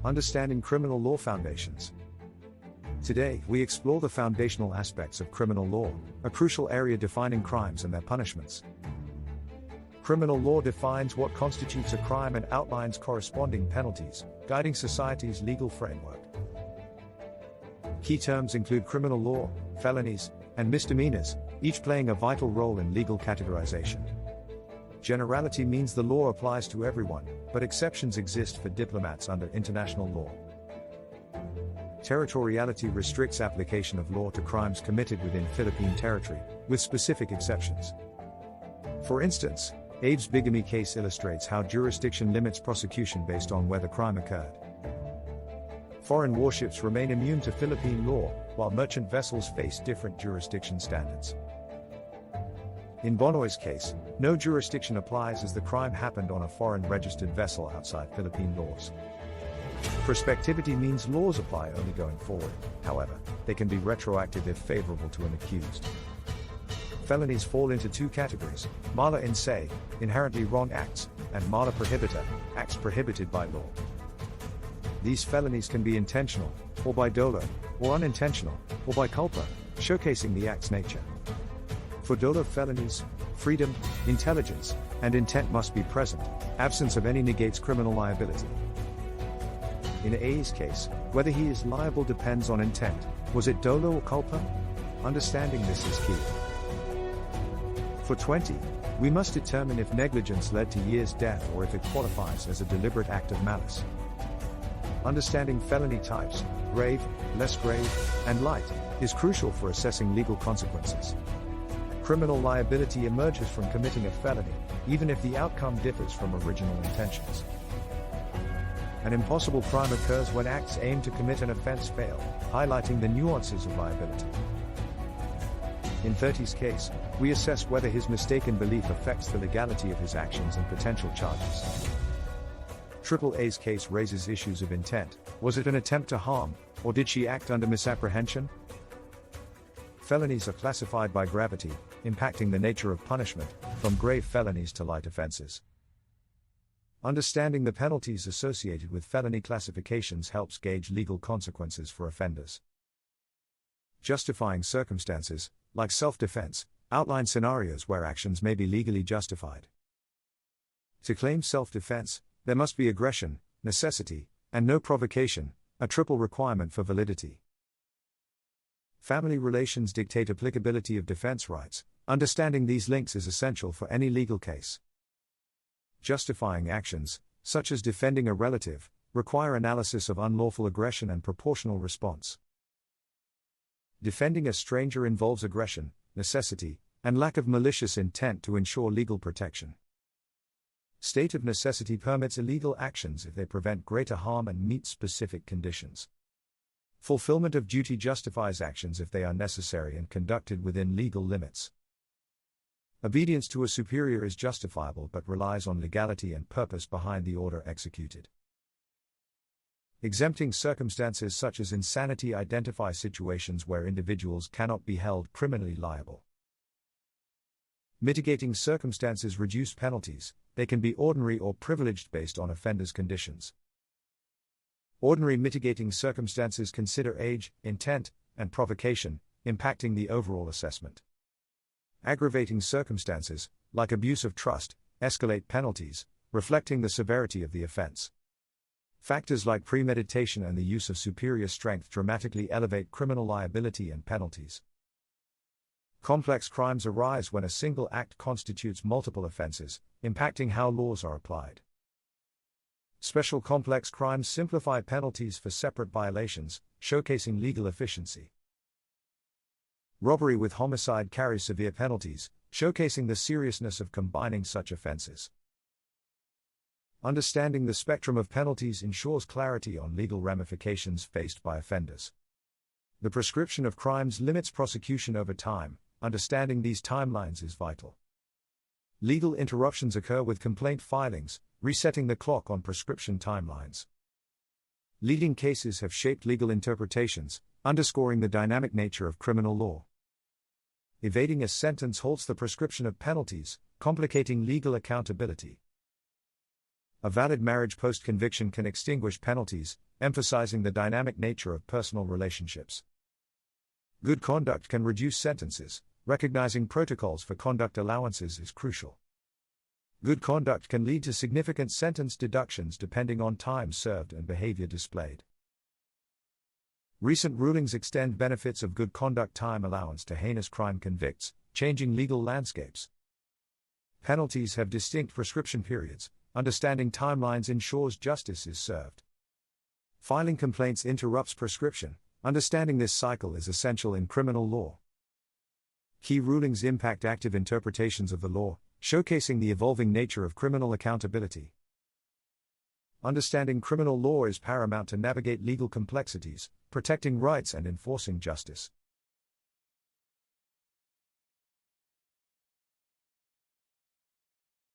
Understanding criminal law foundations. Today, we explore the foundational aspects of criminal law, a crucial area defining crimes and their punishments. Criminal law defines what constitutes a crime and outlines corresponding penalties, guiding society's legal framework. Key terms include criminal law, felonies, and misdemeanors, each playing a vital role in legal categorization. Generality means the law applies to everyone, but exceptions exist for diplomats under international law. Territoriality restricts application of law to crimes committed within Philippine territory, with specific exceptions. For instance, Abe's bigamy case illustrates how jurisdiction limits prosecution based on where the crime occurred. Foreign warships remain immune to Philippine law, while merchant vessels face different jurisdiction standards. In Bonoy's case, no jurisdiction applies as the crime happened on a foreign registered vessel outside Philippine laws. Prospectivity means laws apply only going forward, however, they can be retroactive if favorable to an accused. Felonies fall into two categories: mala in se, inherently wrong acts, and mala prohibita, acts prohibited by law. These felonies can be intentional, or by dolo, or unintentional, or by culpa, showcasing the act's nature. For dolo felonies, freedom, intelligence, and intent must be present, absence of any negates criminal liability. In A's case, whether he is liable depends on intent. Was it dolo or culpa? Understanding this is key. For 20, we must determine if negligence led to year's death or if it qualifies as a deliberate act of malice. Understanding felony types, grave, less grave, and light, is crucial for assessing legal consequences. Criminal liability emerges from committing a felony, even if the outcome differs from original intentions. An impossible crime occurs when acts aimed to commit an offense fail, highlighting the nuances of liability. In 30's case, we assess whether his mistaken belief affects the legality of his actions and potential charges. Triple A's case raises issues of intent. Was it an attempt to harm, or did she act under misapprehension? Felonies are classified by gravity, impacting the nature of punishment, from grave felonies to light offenses. Understanding the penalties associated with felony classifications helps gauge legal consequences for offenders. Justifying circumstances, like self-defense, outline scenarios where actions may be legally justified. To claim self-defense, there must be aggression, necessity, and no provocation, a triple requirement for validity. Family relations dictate applicability of defense rights. Understanding these links is essential for any legal case. Justifying actions, such as defending a relative, require analysis of unlawful aggression and proportional response. Defending a stranger involves aggression, necessity, and lack of malicious intent to ensure legal protection. State of necessity permits illegal actions if they prevent greater harm and meet specific conditions. Fulfillment of duty justifies actions if they are necessary and conducted within legal limits. Obedience to a superior is justifiable but relies on legality and purpose behind the order executed. Exempting circumstances such as insanity identify situations where individuals cannot be held criminally liable. Mitigating circumstances reduce penalties. They can be ordinary or privileged based on offenders' conditions. Ordinary mitigating circumstances consider age, intent, and provocation, impacting the overall assessment. Aggravating circumstances, like abuse of trust, escalate penalties, reflecting the severity of the offense. Factors like premeditation and the use of superior strength dramatically elevate criminal liability and penalties. Complex crimes arise when a single act constitutes multiple offenses, impacting how laws are applied. Special complex crimes simplify penalties for separate violations, showcasing legal efficiency. Robbery with homicide carries severe penalties, showcasing the seriousness of combining such offenses. Understanding the spectrum of penalties ensures clarity on legal ramifications faced by offenders. The prescription of crimes limits prosecution over time. Understanding these timelines is vital. Legal interruptions occur with complaint filings, resetting the clock on prescription timelines. Leading cases have shaped legal interpretations, underscoring the dynamic nature of criminal law. Evading a sentence halts the prescription of penalties, complicating legal accountability. A valid marriage post-conviction can extinguish penalties, emphasizing the dynamic nature of personal relationships. Good conduct can reduce sentences. Recognizing protocols for conduct allowances is crucial. Good conduct can lead to significant sentence deductions depending on time served and behavior displayed. Recent rulings extend benefits of good conduct time allowance to heinous crime convicts, changing legal landscapes. Penalties have distinct prescription periods. Understanding timelines ensures justice is served. Filing complaints interrupts prescription. Understanding this cycle is essential in criminal law. Key rulings impact active interpretations of the law, showcasing the evolving nature of criminal accountability. Understanding criminal law is paramount to navigate legal complexities, protecting rights and enforcing justice.